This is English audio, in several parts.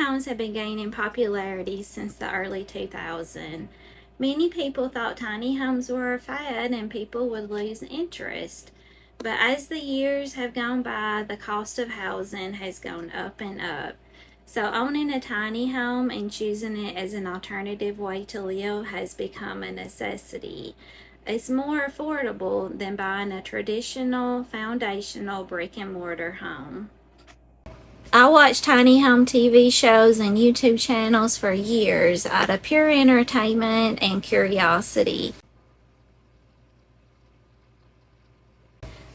homes have been gaining popularity since the early 2000s. Many people thought tiny homes were a fad and people would lose interest. But as the years have gone by, the cost of housing has gone up and up. So owning a tiny home and choosing it as an alternative way to live has become a necessity. It's more affordable than buying a traditional foundational brick and mortar home. I watched tiny home TV shows and YouTube channels for years out of pure entertainment and curiosity.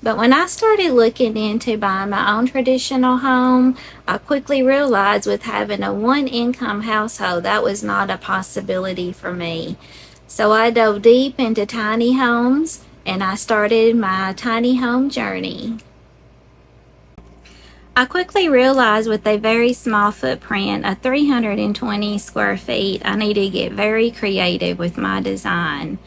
But when I started looking into buying my own traditional home, I quickly realized with having a one-income household, that was not a possibility for me. So I dove deep into tiny homes and I started my tiny home journey. I quickly realized with a very small footprint of 320 square feet, I needed to get very creative with my design.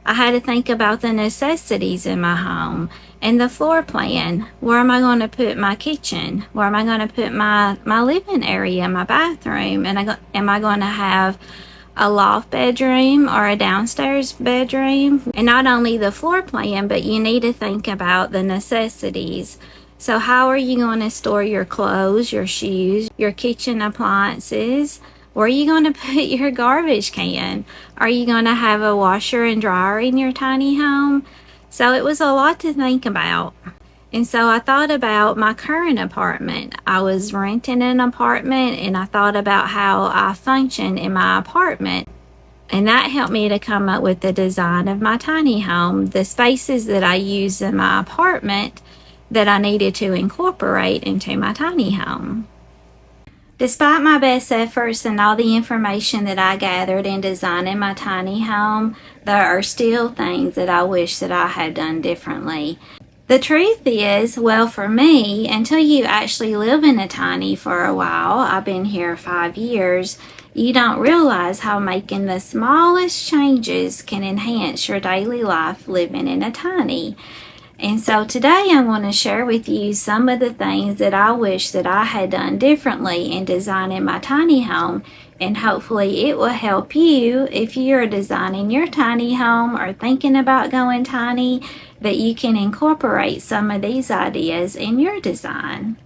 I had to think about the necessities in my home and the floor plan. Where am I going to put my kitchen? Where am I going to put my living area, my bathroom? And am I going to have a loft bedroom or a downstairs bedroom? And not only the floor plan, but you need to think about the necessities. So how are you going to store your clothes, your shoes, your kitchen appliances? Where are you going to put your garbage can? Are you going to have a washer and dryer in your tiny home? So it was a lot to think about. And so I thought about my current apartment. I was renting an apartment and I thought about how I function in my apartment. And that helped me to come up with the design of my tiny home, the spaces that I use in my apartment that I needed to incorporate into my tiny home. Despite my best efforts and all the information that I gathered in designing my tiny home, there are still things that I wish that I had done differently. The truth is, well, for me, until you actually live in a tiny for a while, I've been here 5 years, you don't realize how making the smallest changes can enhance your daily life living in a tiny. And so today I'm going to share with you some of the things that I wish that I had done differently in designing my tiny home, and hopefully it will help you if you're designing your tiny home or thinking about going tiny, that you can incorporate some of these ideas in your design.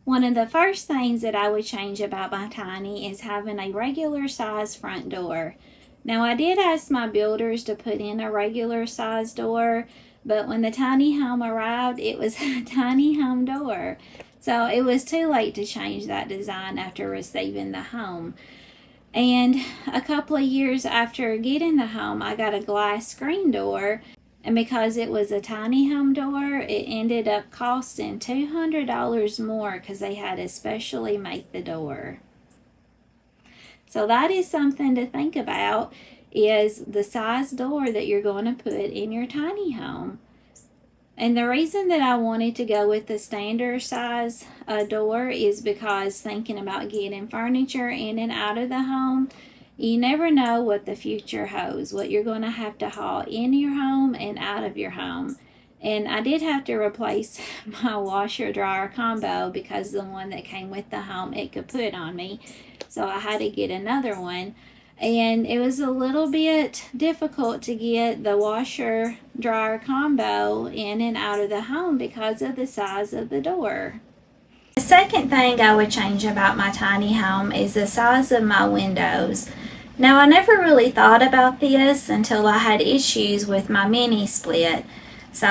One of the first things that I would change about my tiny is having a regular size front door. Now I did ask my builders to put in a regular size door, but when the tiny home arrived, it was a tiny home door. So it was too late to change that design after receiving the home. And a couple of years after getting the home, I got a glass screen door. And because it was a tiny home door, it ended up costing $200 more because they had to specially make the door. So that is something to think about, is the size door that you're going to put in your tiny home. And the reason that I wanted to go with the standard size door is because thinking about getting furniture in and out of the home, you never know what the future holds, what you're going to have to haul in your home and out of your home. And I did have to replace my washer dryer combo because the one that came with the home, it could put on me. So I had to get another one. And it was a little bit difficult to get the washer dryer combo in and out of the home because of the size of the door. The second thing I would change about my tiny home is the size of my windows. Now I never really thought about this until I had issues with my mini split. So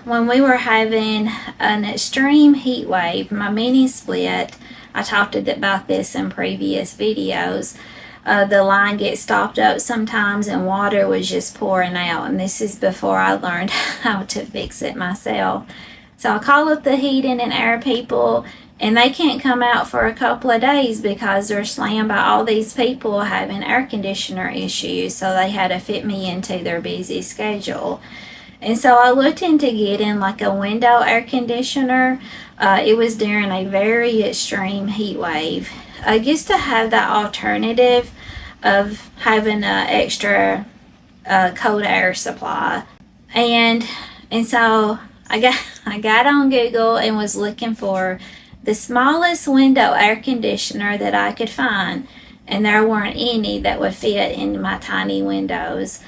when we were having an extreme heat wave, my mini split, I talked about this in previous videos, the line gets stopped up sometimes and water was just pouring out, and this is before I learned how to fix it myself. So I call up the heating and air people, and they can't come out for a couple of days because they're slammed by all these people having air conditioner issues, so they had to fit me into their busy schedule. And so I looked into getting like a window air conditioner. It was during a very extreme heat wave. Just to have that alternative of having an extra cold air supply. And so I got on Google and was looking for the smallest window air conditioner that I could find, and there weren't any that would fit in my tiny windows.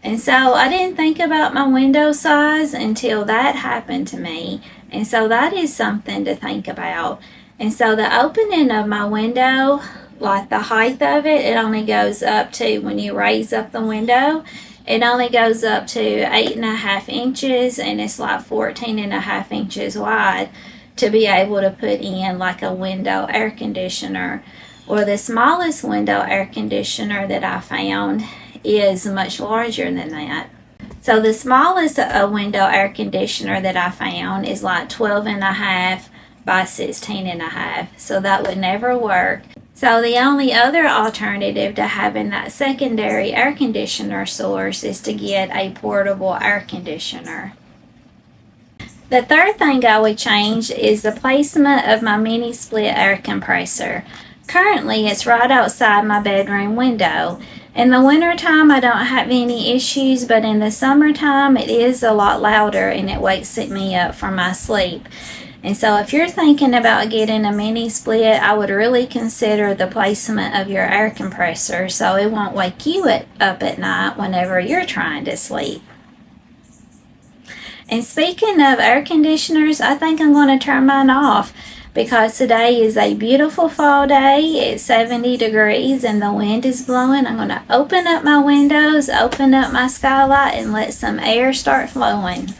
And so I didn't think about my window size until that happened to me. And so that is something to think about. And so the opening of my window, like the height of it, it only goes up to, when you raise up the window, it only goes up to 8.5 inches, and it's like 14.5 inches wide to be able to put in like a window air conditioner. Or the smallest window air conditioner that I found is much larger than that. So the smallest window air conditioner that I found is like 12.5 by 16.5. So that would never work. So the only other alternative to having that secondary air conditioner source is to get a portable air conditioner. The third thing I would change is the placement of my mini split air compressor. Currently, it's right outside my bedroom window. In the wintertime, I don't have any issues, but in the summertime, it is a lot louder and it wakes me up from my sleep. And so if you're thinking about getting a mini split, I would really consider the placement of your air compressor so it won't wake you up at night whenever you're trying to sleep. And speaking of air conditioners, I think I'm going to turn mine off because today is a beautiful fall day. It's 70 degrees and the wind is blowing. I'm going to open up my windows, open up my skylight, and let some air start flowing.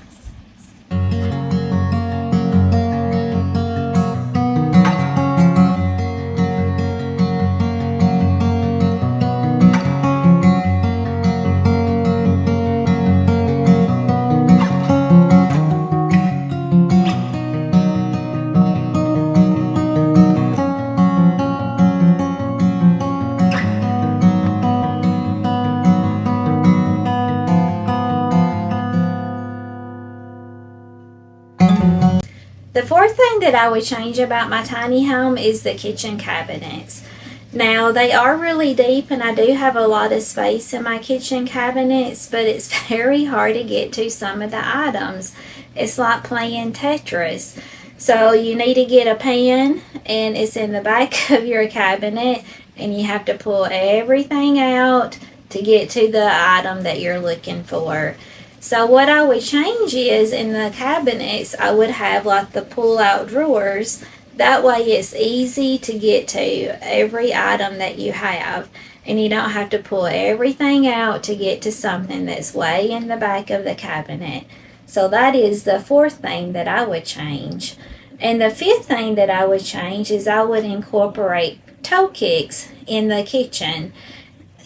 The fourth thing that I would change about my tiny home is the kitchen cabinets. Now, they are really deep and I do have a lot of space in my kitchen cabinets, but it's very hard to get to some of the items. It's like playing Tetris. So you need to get a pan, and it's in the back of your cabinet, and you have to pull everything out to get to the item that you're looking for. So what I would change is in the cabinets, I would have like the pull-out drawers. That way it's easy to get to every item that you have, and you don't have to pull everything out to get to something that's way in the back of the cabinet. So that is the fourth thing that I would change. And the fifth thing that I would change is I would incorporate toe kicks in the kitchen.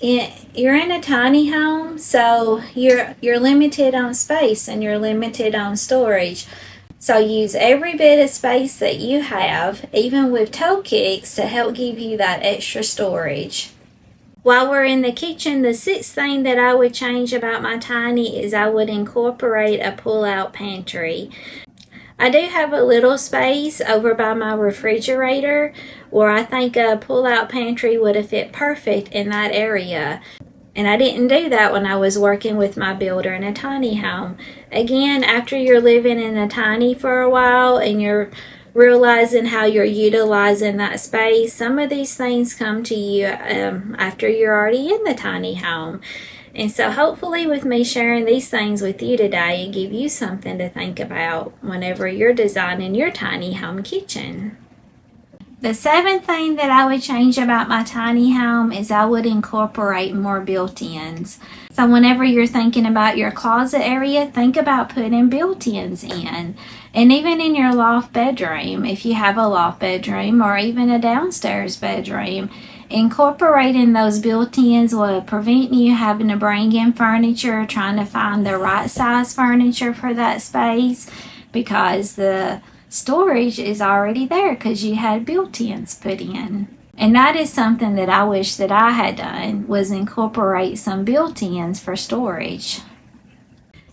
You're in a tiny home, so you're limited on space and you're limited on storage. So use every bit of space that you have, even with toe kicks, to help give you that extra storage. While we're in the kitchen, the sixth thing that I would change about my tiny is I would incorporate a pull-out pantry. I do have a little space over by my refrigerator where I think a pull-out pantry would have fit perfect in that area. And I didn't do that when I was working with my builder in a tiny home. Again, after you're living in a tiny for a while and you're realizing how you're utilizing that space, some of these things come to you after you're already in the tiny home. And so hopefully with me sharing these things with you today, it give you something to think about whenever you're designing your tiny home kitchen. The seventh thing that I would change about my tiny home is I would incorporate more built-ins. So whenever you're thinking about your closet area, think about putting built-ins in. And even in your loft bedroom, if you have a loft bedroom or even a downstairs bedroom, incorporating those built-ins will prevent you having to bring in furniture, trying to find the right size furniture for that space, because the storage is already there because you had built-ins put in. And that is something that I wish that I had done, was incorporate some built-ins for storage.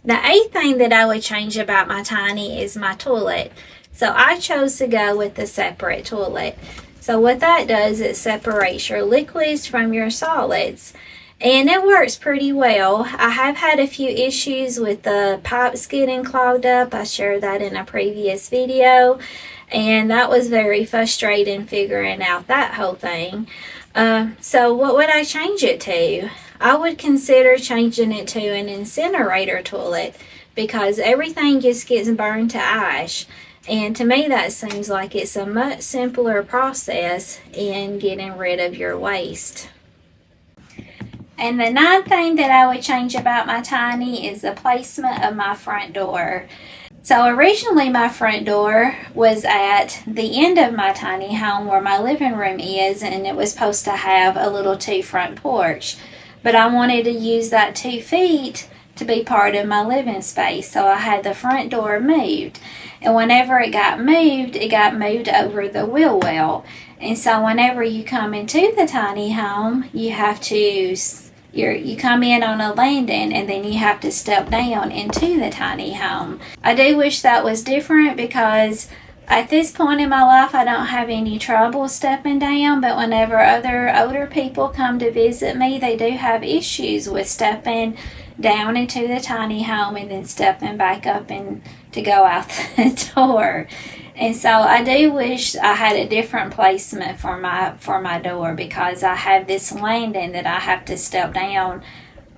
The eighth thing that I would change about my tiny is my toilet. So I chose to go with the separate toilet. So what that does, it separates your liquids from your solids. And it works pretty well. I have had a few issues with the pipes getting clogged up. I shared that in a previous video. And that was very frustrating figuring out that whole thing. So what would I change it to? I would consider changing it to an incinerator toilet because everything just gets burned to ash. And to me, that seems like it's a much simpler process in getting rid of your waste. And the ninth thing that I would change about my tiny is the placement of my front door. So originally my front door was at the end of my tiny home where my living room is, and it was supposed to have a little 2 front porch. But I wanted to use that 2 feet to be part of my living space, so I had the front door moved. And whenever it got moved over the wheel well. And so whenever you come into the tiny home, you have to you come in on a landing and then you have to step down into the tiny home. I do wish that was different because at this point in my life I don't have any trouble stepping down, but whenever other older people come to visit me, they do have issues with stepping down into the tiny home and then stepping back up and to go out the door. And so I do wish I had a different placement for my door because I have this landing that I have to step down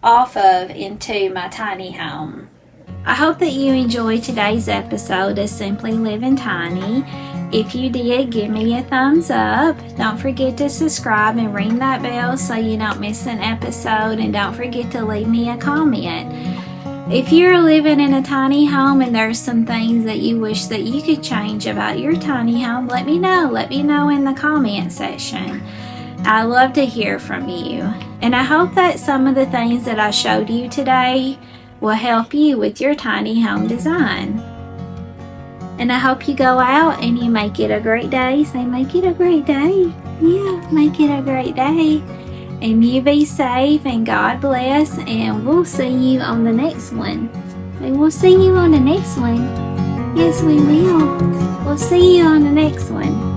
off of into my tiny home. I hope that you enjoyed today's episode of Simply Living Tiny. If you did, give me a thumbs up. Don't forget to subscribe and ring that bell so you don't miss an episode, and don't forget to leave me a comment. If you're living in a tiny home and there's some things that you wish that you could change about your tiny home, let me know. Let me know in the comment section. I love to hear from you. And I hope that some of the things that I showed you today will help you with your tiny home design. And I hope you go out and you make it a great day. Say, make it a great day. Yeah, make it a great day. And you be safe and God bless, and we'll see you on the next one. And we'll see you on the next one. Yes, we will. We'll see you on the next one.